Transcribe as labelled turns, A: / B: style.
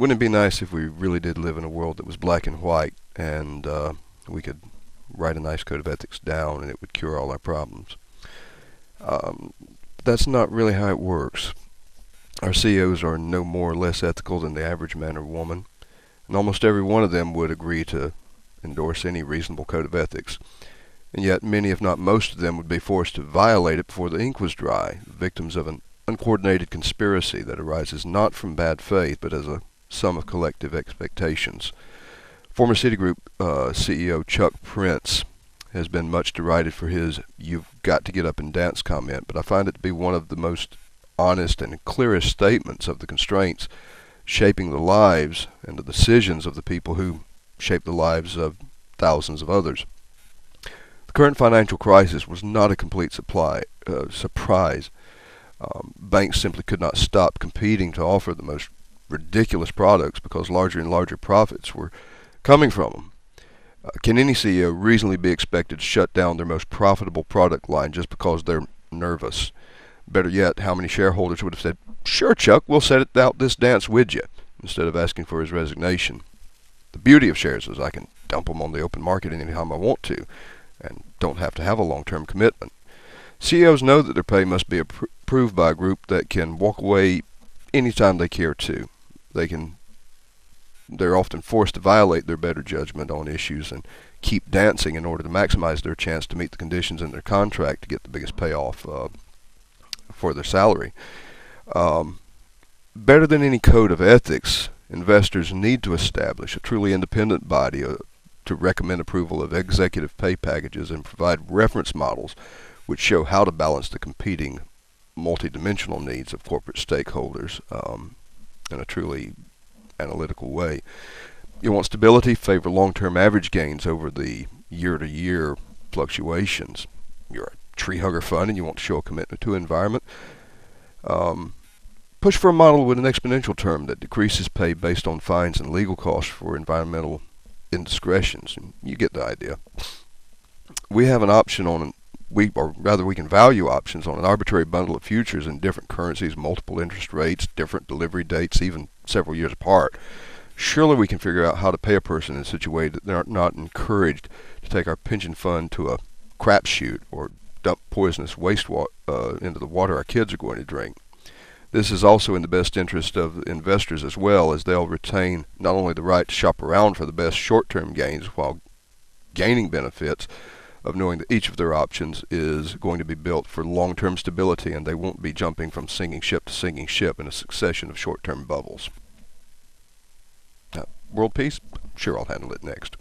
A: Wouldn't it be nice if we really did live in a world that was black and white, and we could write a nice code of ethics down and it would cure all our problems? Um, that's not really how it works. Our CEOs are no more or less ethical than the average man or woman, and almost every one of them would agree to endorse any reasonable code of ethics. And yet many, if not most of them, would be forced to violate it before the ink was dry, victims of an uncoordinated conspiracy that arises not from bad faith, but as a sum of collective expectations. Former Citigroup CEO Chuck Prince has been much derided for his "you've got to get up and dance" comment, but I find it to be one of the most honest and clearest statements of the constraints shaping the lives and the decisions of the people who shape the lives of thousands of others. The current financial crisis was not a complete surprise. Banks simply could not stop competing to offer the most ridiculous products because larger and larger profits were coming from them. Can any CEO reasonably be expected to shut down their most profitable product line just because they're nervous? Better yet, how many shareholders would have said, "Sure, Chuck, we'll set it out this dance with you," instead of asking for his resignation? The beauty of shares is I can dump them on the open market anytime I want to, and don't have to have a long-term commitment. CEOs know that their pay must be approved by a group that can walk away anytime they care to. They're often forced to violate their better judgment on issues and keep dancing in order to maximize their chance to meet the conditions in their contract to get the biggest payoff for their salary. Better than any code of ethics, investors need to establish a truly independent body to recommend approval of executive pay packages and provide reference models which show how to balance the competing multidimensional needs of corporate stakeholders in a truly analytical way. You want stability? Favor long-term average gains over the year-to-year fluctuations. You're a tree hugger fund and you want to show a commitment to environment. Push for a model with an exponential term that decreases pay based on fines and legal costs for environmental indiscretions. And you get the idea. We have an option on we can value options on an arbitrary bundle of futures in different currencies, multiple interest rates, different delivery dates, even several years apart. Surely we can figure out how to pay a person in such a way that they're not encouraged to take our pension fund to a crapshoot or dump poisonous wastewater into the water our kids are going to drink. This is also in the best interest of investors as well, as they'll retain not only the right to shop around for the best short-term gains while gaining benefits of knowing that each of their options is going to be built for long-term stability, and they won't be jumping from sinking ship to sinking ship in a succession of short-term bubbles. World peace? Sure, I'll handle it next.